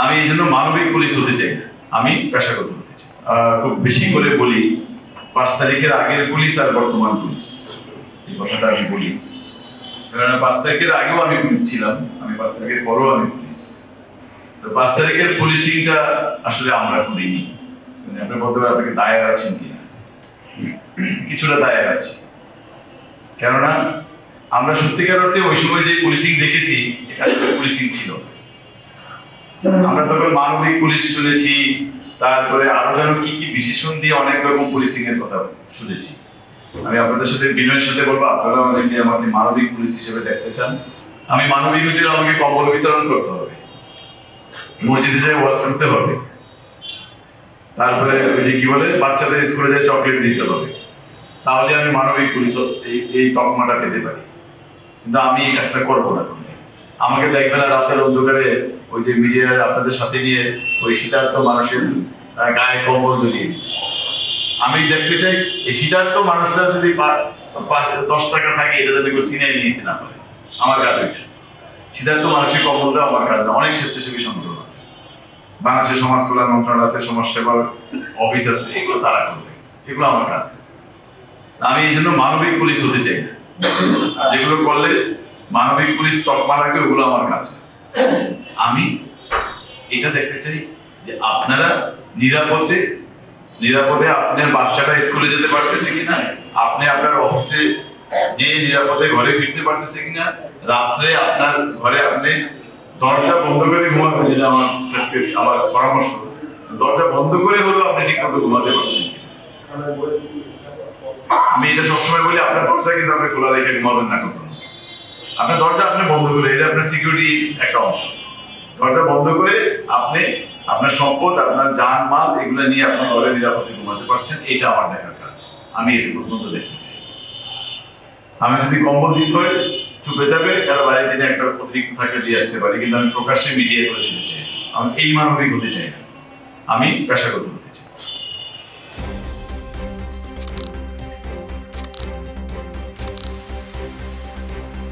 আমি এই জন্য মানবিক পুলিশ হতে চাই না, আমি পেশাগত হতে চাই। খুব বেশি করে বলি, 5 তারিখের আগের পুলিশ আর বর্তমান পুলিশ, এই কথাটা আমি বলি। কারণ 5 তারিখের আগেও আমি পুলিশ ছিলাম, আমি 5 তারিখের পরেও আমি পুলিশ। তো 5 তারিখের পুলিশিংটা আসলে আমরা করিনি। মানে আপনি বলতে পারেন আপনাকে দায়ের আছেন কিনা, কিছুটা দায়ের আছে। কেননা আমরা সত্যিকার অর্থে ওই সময় যে পুলিশিং দেখেছি, এটা পুলিশিং ছিল। আমরা তখন মানবিক পুলিশ শুনেছি, তারপরে আরো যেন কি কি বিশেষণ দিয়ে অনেক রকম পুলিশিং এর কথা শুনেছি। আমি আপনাদের সাথে বিনয়ের সাথে বলবো, আপনারা অনেকে আমাকে মানবিক পুলিশ হিসেবে দেখতে চান। আমি মানবিক হলে আমাকে কম্বল বিতরণ করতে হবে, মসজিদে যাই ওয়াজ করতে হবে, তারপরে ওই যে কি বলে বাচ্চাদের স্কুলে যাই চকলেট দিতে হবে, তাহলে আমি মানবিক পুলিশ এই তকমাটা পেতে পারি। কিন্তু আমি এই কাজটা করবো না। আমাকে দেখবে না রাতের অন্ধকারে ওই যে মিডিয়ার আপনাদের সাথে নিয়ে ওই শীতার্থ মানুষের গায়ে কম্বল ঝুলিয়ে দিই। আমি দেখতে চাই এই শীতার্থ মানুষটা যদি 10 টাকা থাকে, এটা যাতে কেউ সিনে নিয়ে নিতে না পারে। আমার কাজ ওইটা। শীতার্থ মানুষের কম্বল দেওয়া আমার কাজ না। অনেক স্বেচ্ছাসেবী সংগঠন আছে, বাংলাদেশের সমাজ কল্যাণ মন্ত্রণালয় আছে, সমাজ সেবার অফিস আছে, এগুলো তারা করবে, এগুলো আমার কাজ। আমি এই জন্য মানবিক পুলিশ হতে চাই না। যেগুলো করলে মানবিক পুলিশ তকমা লাগবে, ওগুলো আমার কাজ। আমি এটা দেখতে চাই যে আপনারা নিরাপদে আপনার বাচ্চাটা স্কুলে যেতে পারতেছে কিনা, আপনি আপনার অফিসে যে নিরাপদে ঘরে ফিরতে পারতেছে কিনা, রাত্রে আপনার ঘরে আপনি দরজা বন্ধ করে ঘুমাবেন, এটা আমার পরামর্শ। দরজা বন্ধ করে হলেও আপনি ঠিক মতো ঘুমাতে পারছেন। আমি এটা সবসময় বলি, আপনার দরজা কিন্তু আপনি খোলা রেখে ঘুমাবেন না কখনো। আপনার দরজা আপনি বন্ধ করে, এটা আপনার সিকিউরিটি একটা অংশ। দরজা বন্ধ করে আপনি আপনার সম্পদ, আপনার যান মাল এগুলো নিয়ে আপনি ঘরে নিরাপদে ঘুমাতে পারছেন, এটা আমার দেখার কাজ। আমি এটা পর্যন্ত দেখতেছি। আমি যদি কম্বল দিতে হয় চুপে যাবে, তার বাইরে দিনে একটা অতিরিক্ত থাকে দিয়ে আসতে পারি, কিন্তু আমি প্রকাশ্যে মিডিয়া করে দিতে চাই। আমি এই মানবিক হতে চাই না, আমি পেশাগত